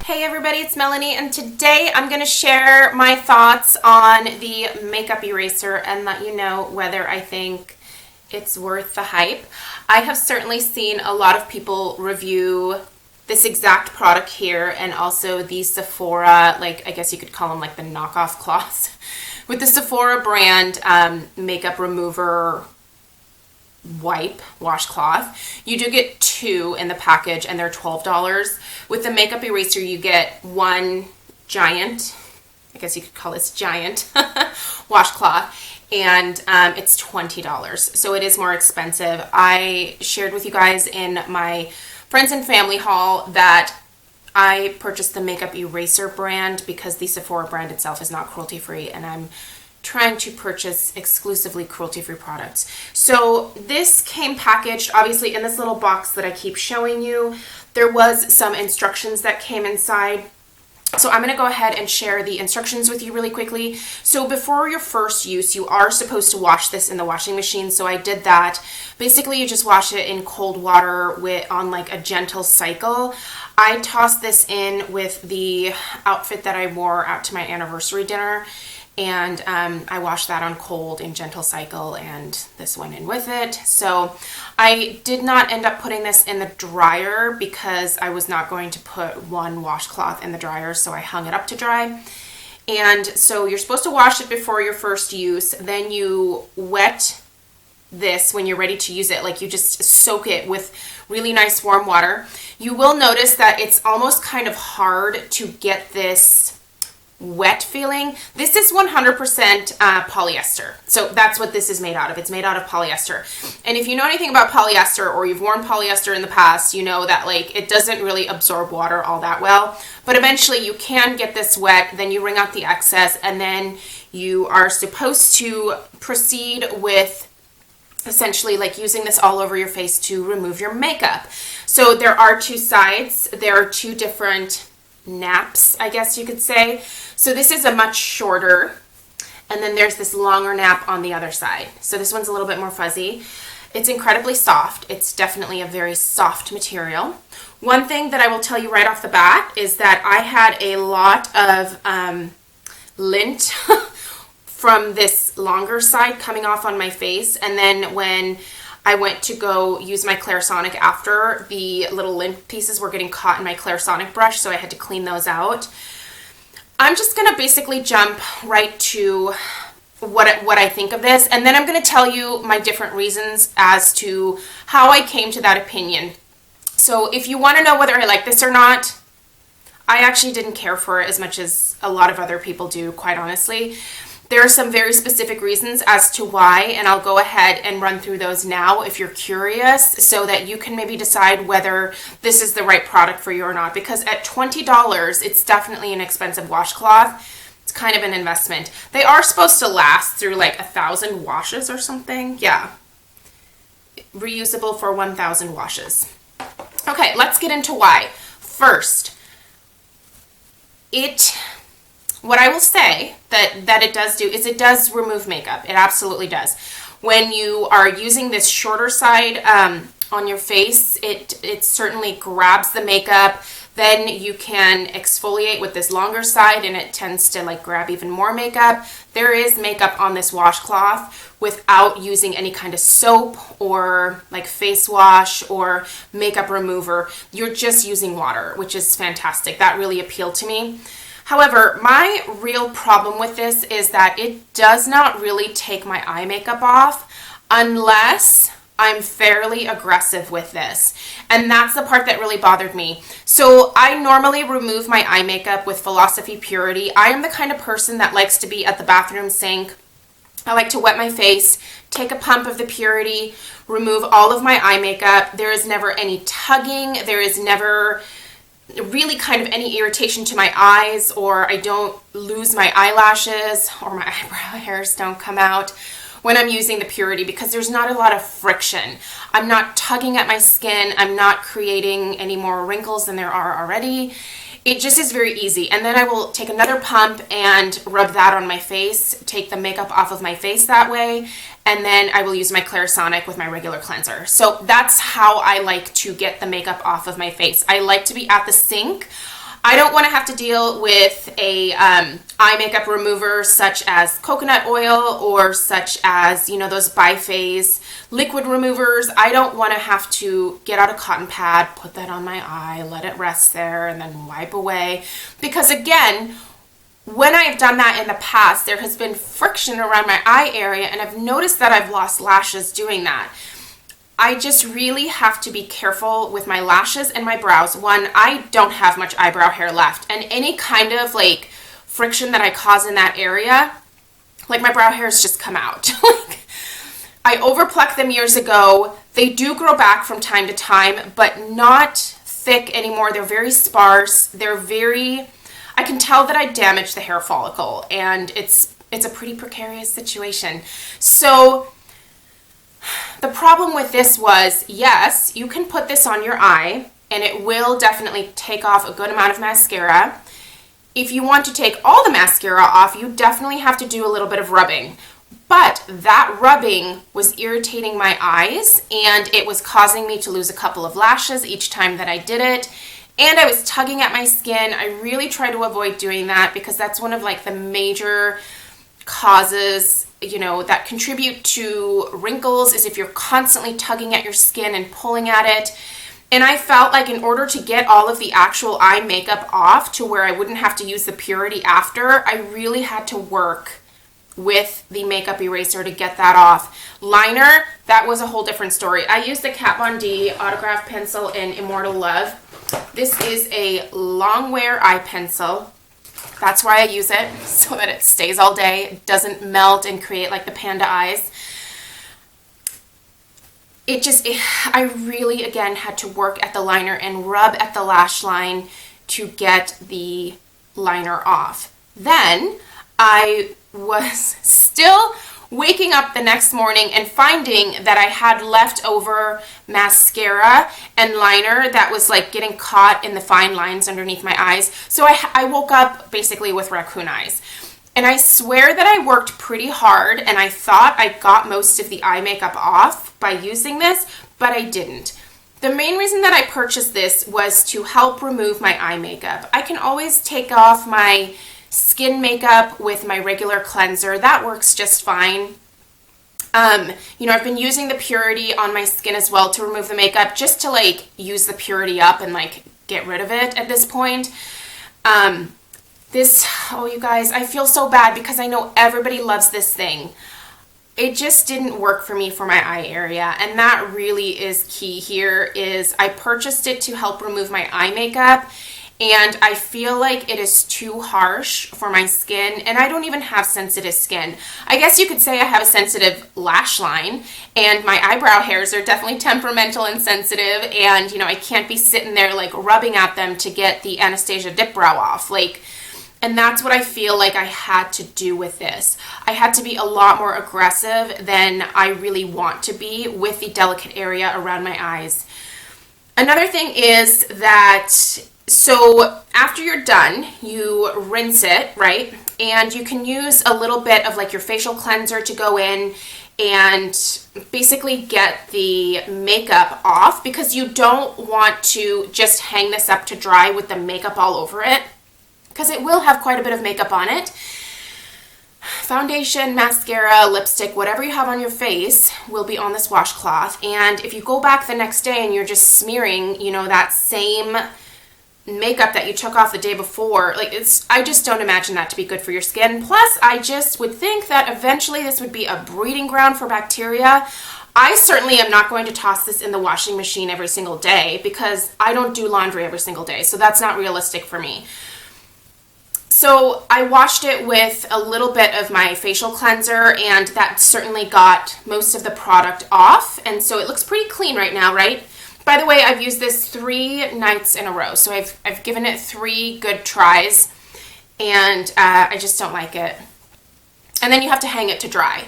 Hey everybody, it's Melanie, and today I'm going to share my thoughts on the makeup eraser and let you know whether I think it's worth the hype. I have certainly seen a lot of people review this exact product here and also the Sephora, like I guess you could call them like the knockoff cloths, with the Sephora brand makeup remover washcloth. You do get two in the package and they're $12. With the makeup eraser you get one giant, I guess you could call this giant washcloth, and it's $20. So it is more expensive. I shared with you guys in my friends and family haul that I purchased the makeup eraser brand because the Sephora brand itself is not cruelty free, and I'm trying to purchase exclusively cruelty-free products. So this came packaged, obviously, in this little box that I keep showing you. There was some instructions that came inside. So I'm going to go ahead and share the instructions with you really quickly. So before your first use, you are supposed to wash this in the washing machine. So I did that. Basically, you just wash it in cold water on like a gentle cycle. I tossed this in with the outfit that I wore out to my anniversary dinner. And I washed that on cold in gentle cycle, and this went in with it. So I did not end up putting this in the dryer because I was not going to put one washcloth in the dryer, so I hung it up to dry. And so you're supposed to wash it before your first use, then you wet this when you're ready to use it. Like, you just soak it with really nice warm water. You will notice that it's almost kind of hard to get this wet feeling. This is 100% polyester. So that's what this is made out of. It's made out of polyester. And if you know anything about polyester, or you've worn polyester in the past, you know that like it doesn't really absorb water all that well. But eventually you can get this wet, then you wring out the excess, and then you are supposed to proceed with essentially like using this all over your face to remove your makeup. So there are two sides. There are two different naps, I guess you could say. So this is a much shorter, and then there's this longer nap on the other side. So this one's a little bit more fuzzy. It's incredibly soft. It's definitely a very soft material. One thing that I will tell you right off the bat is that I had a lot of lint from this longer side coming off on my face, and then when I went to go use my Clarisonic after, the little lint pieces were getting caught in my Clarisonic brush, so I had to clean those out. I'm just going to basically jump right to what I think of this, and then I'm going to tell you my different reasons as to how I came to that opinion. So if you want to know whether I like this or not, I actually didn't care for it as much as a lot of other people do, quite honestly. There are some very specific reasons as to why, and I'll go ahead and run through those now if you're curious, so that you can maybe decide whether this is the right product for you or not. Because at $20, it's definitely an expensive washcloth. It's kind of an investment. They are supposed to last through like 1,000 washes or something. Yeah. Reusable for 1,000 washes. Okay, let's get into why. First, what I will say that it does do is it does remove makeup. It absolutely does. When you are using this shorter side on your face, it certainly grabs the makeup. Then you can exfoliate with this longer side, and it tends to like grab even more makeup. There is makeup on this washcloth without using any kind of soap or like face wash or makeup remover. You're just using water, which is fantastic. That really appealed to me. However, my real problem with this is that it does not really take my eye makeup off unless I'm fairly aggressive with this. And that's the part that really bothered me. So I normally remove my eye makeup with Philosophy Purity. I am the kind of person that likes to be at the bathroom sink. I like to wet my face, take a pump of the Purity, remove all of my eye makeup. There is never any tugging. There is never really kind of any irritation to my eyes, or I don't lose my eyelashes, or my eyebrow hairs don't come out when I'm using the Purity, because there's not a lot of friction. I'm not tugging at my skin. I'm not creating any more wrinkles than there are already. It just is very easy. And then I will take another pump and rub that on my face, take the makeup off of my face that way, and then I will use my Clarisonic with my regular cleanser. So that's how I like to get the makeup off of my face. I like to be at the sink. I don't want to have to deal with a eye makeup remover such as coconut oil or such as, you know, those biphase liquid removers. I don't want to have to get out a cotton pad, put that on my eye, let it rest there, and then wipe away. Because again, when I've done that in the past, there has been friction around my eye area, and I've noticed that I've lost lashes doing that. I just really have to be careful with my lashes and my brows. One, I don't have much eyebrow hair left, and any kind of like friction that I cause in that area, like my brow hairs just come out. I overplucked them years ago. They do grow back from time to time, but not thick anymore. They're very sparse. I can tell that I damaged the hair follicle, and it's a pretty precarious situation. So the problem with this was, yes, you can put this on your eye, and it will definitely take off a good amount of mascara. If you want to take all the mascara off, you definitely have to do a little bit of rubbing. But that rubbing was irritating my eyes, and it was causing me to lose a couple of lashes each time that I did it. And I was tugging at my skin. I really try to avoid doing that because that's one of like the major causes, you know, that contribute to wrinkles, is if you're constantly tugging at your skin and pulling at it. And I felt like in order to get all of the actual eye makeup off to where I wouldn't have to use the Purity after, I really had to work with the makeup eraser to get that off. Liner, that was a whole different story. I used the Kat Von D Autograph Pencil in Immortal Love. This is a long wear eye pencil. That's why I use it, so that it stays all day. It doesn't melt and create like the panda eyes. I really, again, had to work at the liner and rub at the lash line to get the liner off. Then I was still waking up the next morning and finding that I had leftover mascara and liner that was like getting caught in the fine lines underneath my eyes. So I woke up basically with raccoon eyes. And I swear that I worked pretty hard, and I thought I got most of the eye makeup off by using this, but I didn't. The main reason that I purchased this was to help remove my eye makeup. I can always take off my skin makeup with my regular cleanser. That works just fine. You know, I've been using the Purity on my skin as well to remove the makeup, just to like use the Purity up and like get rid of it at this point. Oh, you guys, I feel so bad because I know everybody loves this thing. It just didn't work for me for my eye area, and that really is key here. Is I purchased it to help remove my eye makeup, and I feel like it is too harsh for my skin, and I don't even have sensitive skin. I guess you could say I have a sensitive lash line, and my eyebrow hairs are definitely temperamental and sensitive, and you know, I can't be sitting there like rubbing at them to get the Anastasia dip brow off. And that's what I feel like I had to do with this. I had to be a lot more aggressive than I really want to be with the delicate area around my eyes. Another thing is that, so after you're done, you rinse it, right? And you can use a little bit of like your facial cleanser to go in and basically get the makeup off, because you don't want to just hang this up to dry with the makeup all over it, because it will have quite a bit of makeup on it. Foundation, mascara, lipstick, whatever you have on your face will be on this washcloth. And if you go back the next day and you're just smearing, you know, that same makeup that you took off the day before, I just don't imagine that to be good for your skin. Plus, I just would think that eventually this would be a breeding ground for bacteria. I certainly am not going to toss this in the washing machine every single day, because I don't do laundry every single day, so that's not realistic for me. So I washed it with a little bit of my facial cleanser, and that certainly got most of the product off. And so it looks pretty clean right now, right? By the way, I've used this 3 nights in a row. So I've given it 3 good tries, and I just don't like it. And then you have to hang it to dry.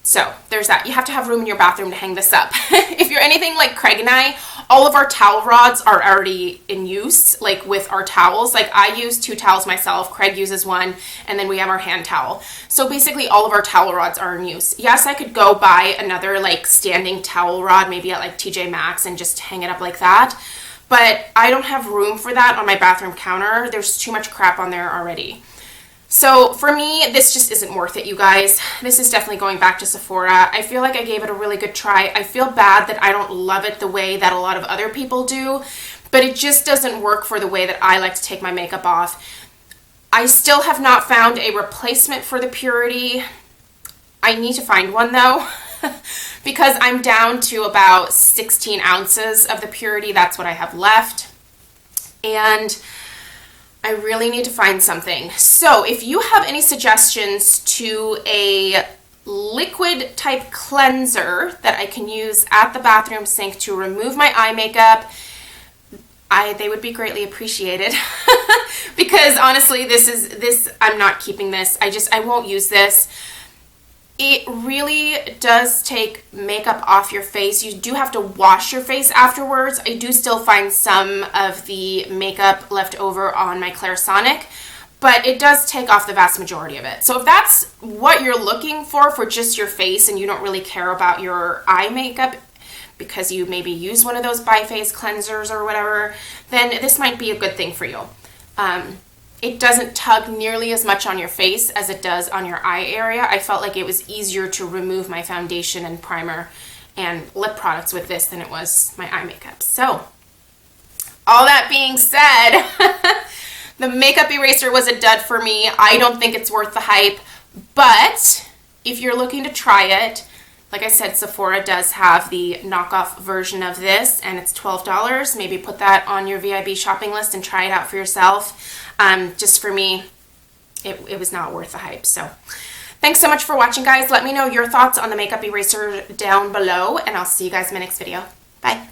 So there's that. You have to have room in your bathroom to hang this up. If you're anything like Craig and I, all of our towel rods are already in use, like with our towels. Like I use 2 towels myself, Craig uses 1, and then we have our hand towel. So basically all of our towel rods are in use. Yes, I could go buy another like standing towel rod, maybe at like TJ Maxx, and just hang it up like that. but I don't have room for that on my bathroom counter. There's too much crap on there already. So for me, this just isn't worth it, you guys. This is definitely going back to Sephora. I feel like I gave it a really good try. I feel bad that I don't love it the way that a lot of other people do, but it just doesn't work for the way that I like to take my makeup off. I still have not found a replacement for the Purity. I need to find one though, because I'm down to about 16 ounces of the Purity. That's what I have left. And I really need to find something. So if you have any suggestions to a liquid type cleanser that I can use at the bathroom sink to remove my eye makeup, they would be greatly appreciated. Because honestly, I'm not keeping this. I won't use this. It really does take makeup off your face. You do have to wash your face afterwards. I do still find some of the makeup left over on my Clarisonic, but it does take off the vast majority of it. So if that's what you're looking for just your face, and you don't really care about your eye makeup because you maybe use one of those bi-phase cleansers or whatever, then this might be a good thing for you. It doesn't tug nearly as much on your face as it does on your eye area. I felt like it was easier to remove my foundation and primer and lip products with this than it was my eye makeup. So, all that being said, the makeup eraser was a dud for me. I don't think it's worth the hype, but if you're looking to try it, like I said, Sephora does have the knockoff version of this, and it's $12. Maybe put that on your VIB shopping list and try it out for yourself. Just for me, it was not worth the hype. So thanks so much for watching, guys. Let me know your thoughts on the makeup eraser down below, and I'll see you guys in my next video. Bye.